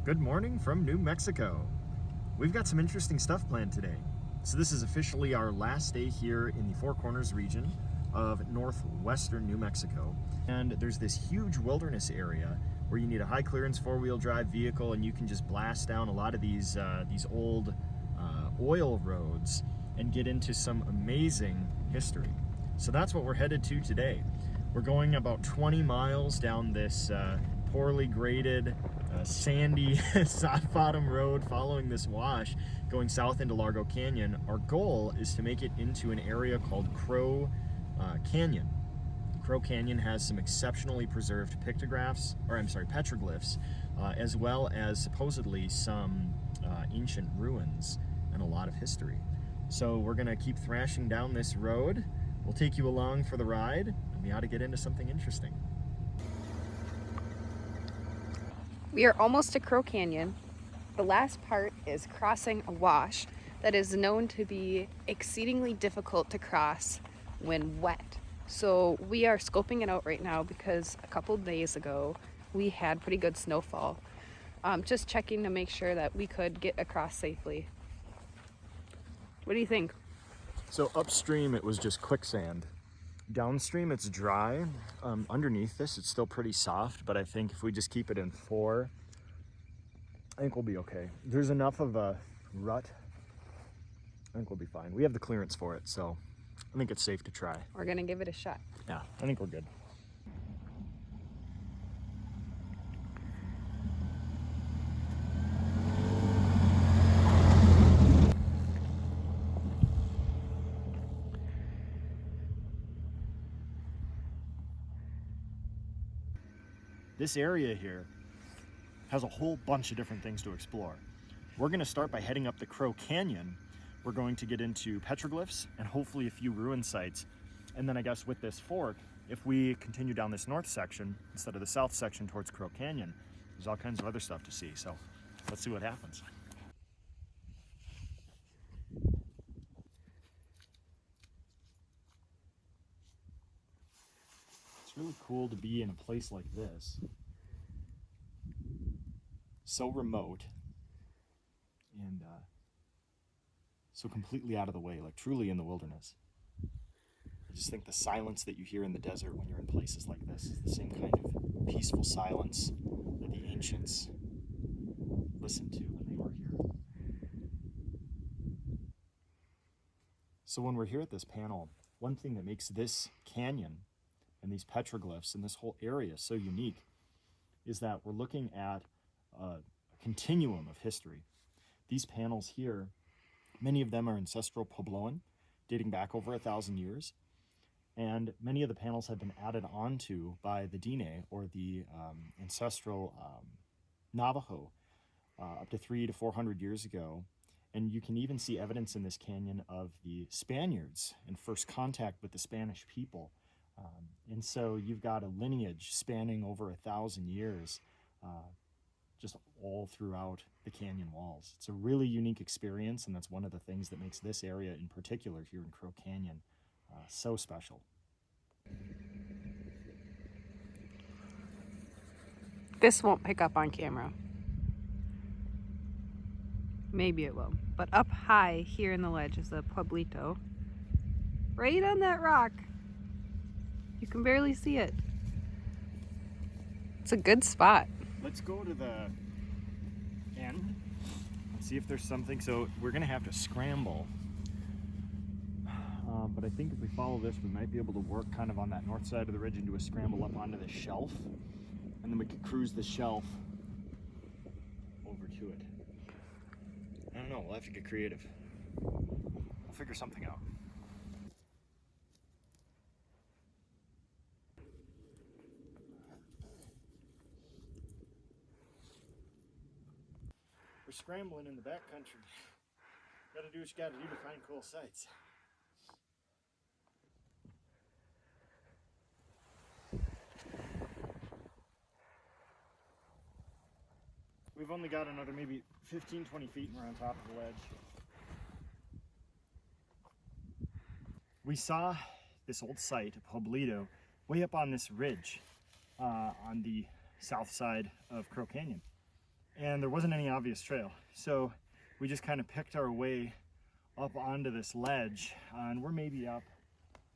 Good morning from New Mexico. We've got some interesting stuff planned today. So this is officially our last day here in the Four Corners region of northwestern New Mexico. And there's this huge wilderness area where you need a high clearance four-wheel drive vehicle, and you can just blast down a lot of these old oil roads and get into some amazing history. So that's what we're headed to today. We're going about 20 miles down this poorly graded, sandy soft bottom road following this wash going south into Largo Canyon. Our goal is to make it into an area called Canyon. Crow Canyon has some exceptionally preserved petroglyphs, as well as supposedly some ancient ruins and a lot of history. So we're gonna keep thrashing down this road. We'll take you along for the ride, and we ought to get into something interesting. We are almost to Crow Canyon. The last part is crossing a wash that is known to be exceedingly difficult to cross when wet. So we are scoping it out right now because a couple days ago we had pretty good snowfall. Just checking to make sure that we could get across safely. What do you think? So upstream it was just quicksand. Downstream it's dry. Underneath this it's still pretty soft, but I think if we just keep it in 4, I think we'll be okay. There's enough of a rut. I think we'll be fine. We have the clearance for it, so I think it's safe to try. We're gonna give it a shot. Yeah, I think we're good. This area here has a whole bunch of different things to explore. We're going to start by heading up the Crow Canyon. We're going to get into petroglyphs and hopefully a few ruin sites. And then I guess with this fork, if we continue down this north section instead of the south section towards Crow Canyon, there's all kinds of other stuff to see. So let's see what happens. It's really cool to be in a place like this. So remote and so completely out of the way, like truly in the wilderness. I just think the silence that you hear in the desert when you're in places like this is the same kind of peaceful silence that the ancients listened to when they were here. So when we're here at this panel, one thing that makes this canyon and these petroglyphs and this whole area so unique is that we're looking at a continuum of history. These panels here, many of them are ancestral Puebloan, dating back over 1,000 years, and many of the panels have been added onto by the Diné, or the ancestral Navajo, up to 300 to 400 years ago. And you can even see evidence in this canyon of the Spaniards and first contact with the Spanish people. And so you've got a lineage spanning over 1,000 years, just all throughout the canyon walls. It's a really unique experience, and that's one of the things that makes this area in particular here in Crow Canyon so special. This won't pick up on camera. Maybe it will. But up high here in the ledge is a pueblito. Right on that rock. You can barely see it. It's a good spot. Let's go to the end and see if there's something. So we're gonna have to scramble. But I think if we follow this, we might be able to work kind of on that north side of the ridge and do a scramble up onto the shelf. And then we could cruise the shelf over to it. I don't know, we'll have to get creative. We'll figure something out. We're scrambling in the backcountry. Gotta do what you gotta do to find cool sights. We've only got another maybe 15, 20 feet and we're on top of the ledge. We saw this old site, Pueblito, way up on this ridge on the south side of Crow Canyon. and there wasn't any obvious trail. So we just kind of picked our way up onto this ledge, and we're maybe up,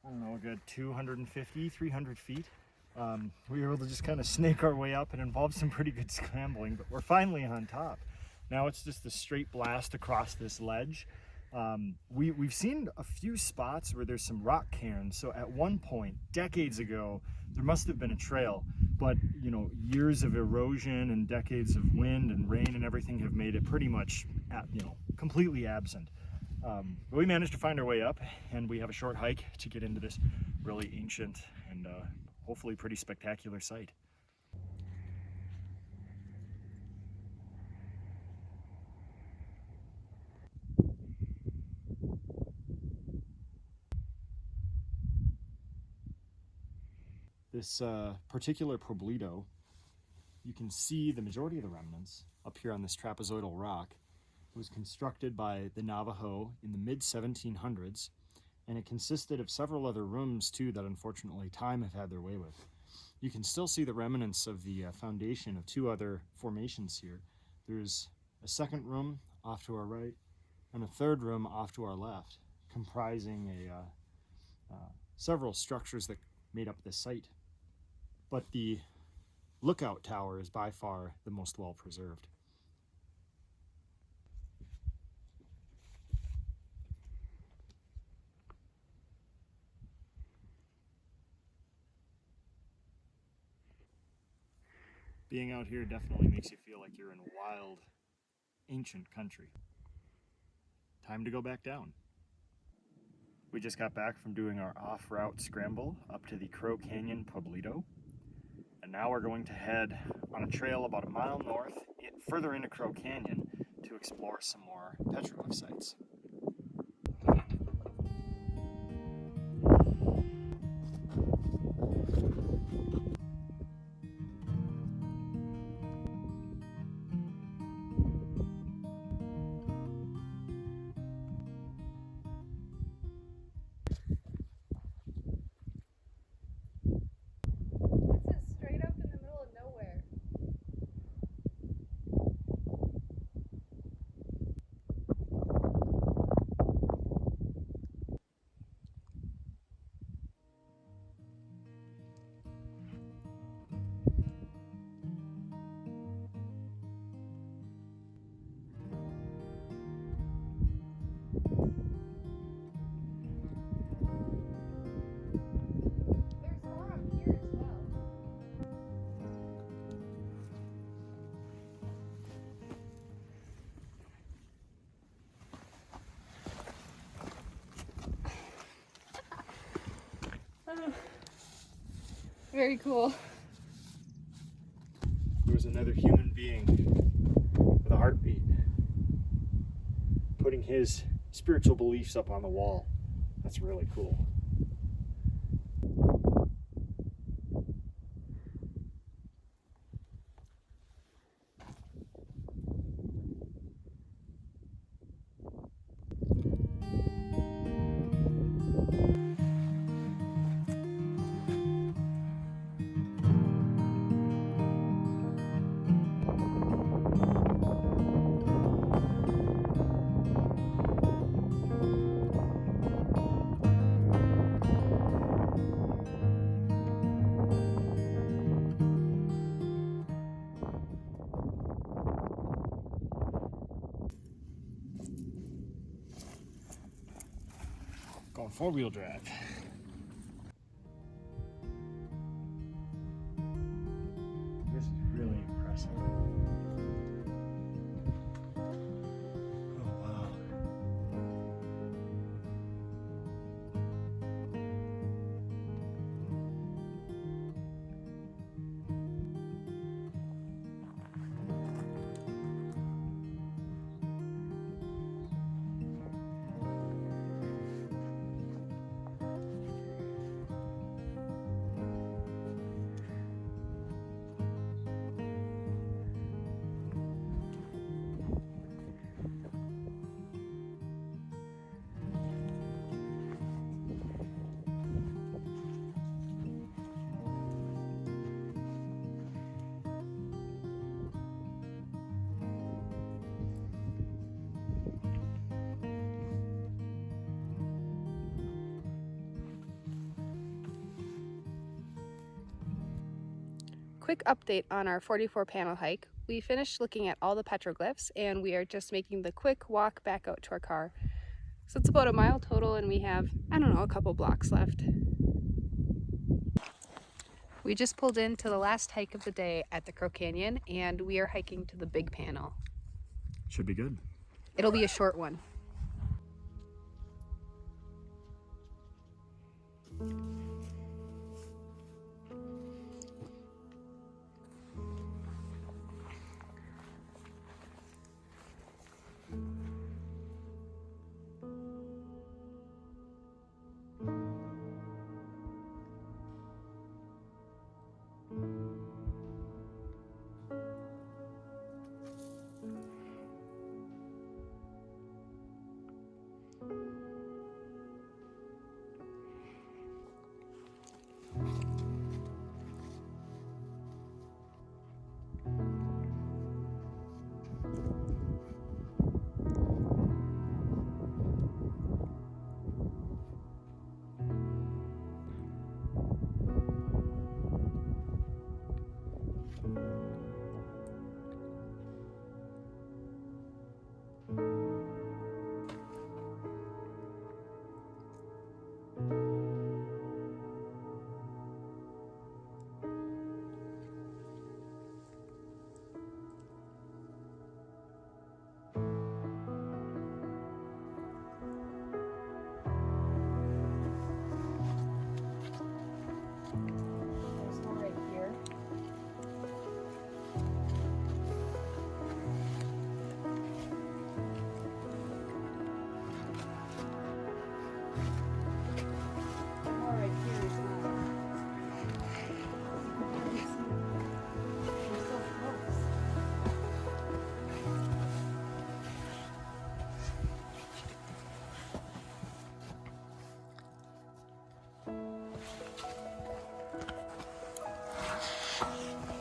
I don't know, a good 250, 300 feet. We were able to just kind of snake our way up. It involved some pretty good scrambling, but we're finally on top. Now it's just a straight blast across this ledge. We've seen a few spots where there's some rock cairns. So at one point, decades ago, there must have been a trail, but you know, years of erosion and decades of wind and rain and everything have made it pretty much, completely absent. But we managed to find our way up, and we have a short hike to get into this really ancient and hopefully pretty spectacular site. This particular Petroglyph, you can see the majority of the remnants up here on this trapezoidal rock. It was constructed by the Navajo in the mid-1700s, and it consisted of several other rooms too that unfortunately time have had their way with. You can still see the remnants of the foundation of two other formations here. There's a second room off to our right and a third room off to our left, comprising several structures that made up this site. But the lookout tower is by far the most well preserved. Being out here definitely makes you feel like you're in wild, ancient country. Time to go back down. We just got back from doing our off-route scramble up to the Crow Canyon Pueblito. And now we're going to head on a trail about a mile north, further into Crow Canyon, to explore some more petroglyph sites. Very cool. There was another human being with a heartbeat, putting his spiritual beliefs up on the wall. That's really cool. Going four-wheel drive. This is really impressive. Oh, wow. quick update on our 44 panel hike. We finished looking at all the petroglyphs and we are just making the quick walk back out to our car. So it's about a mile total and we have, I don't know, a couple blocks left. We just pulled into the last hike of the day at the Crow Canyon and we are hiking to the big panel. Should be good. It'll be a short one.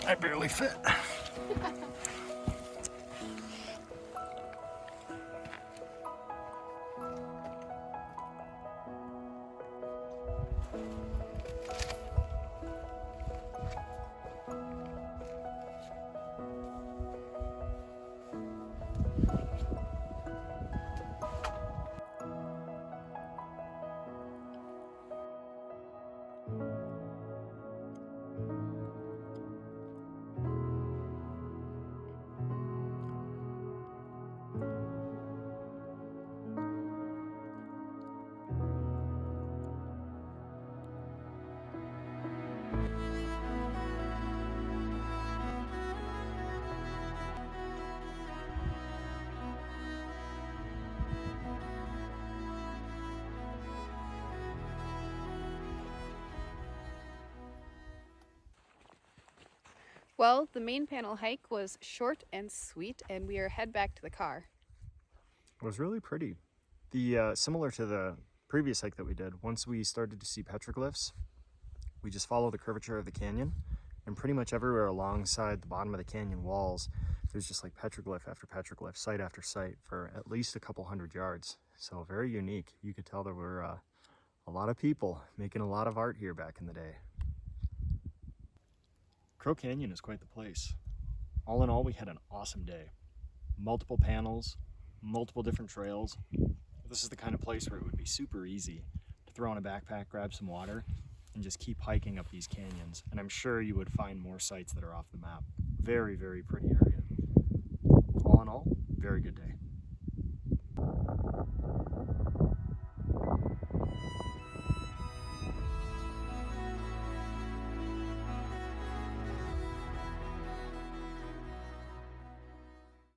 I barely fit. Well, the main panel hike was short and sweet, and we are head back to the car. It was really pretty. Similar to the previous hike that we did, once we started to see petroglyphs, we just follow the curvature of the canyon, and pretty much everywhere alongside the bottom of the canyon walls, there's just like petroglyph after petroglyph, site after site for at least a couple hundred yards. So very unique. You could tell there were a lot of people making a lot of art here back in the day. Crow Canyon is quite the place. All in all, we had an awesome day. Multiple panels, multiple different trails. This is the kind of place where it would be super easy to throw in a backpack, grab some water, and just keep hiking up these canyons. And I'm sure you would find more sites that are off the map. Very, very pretty area. All in all, very good day.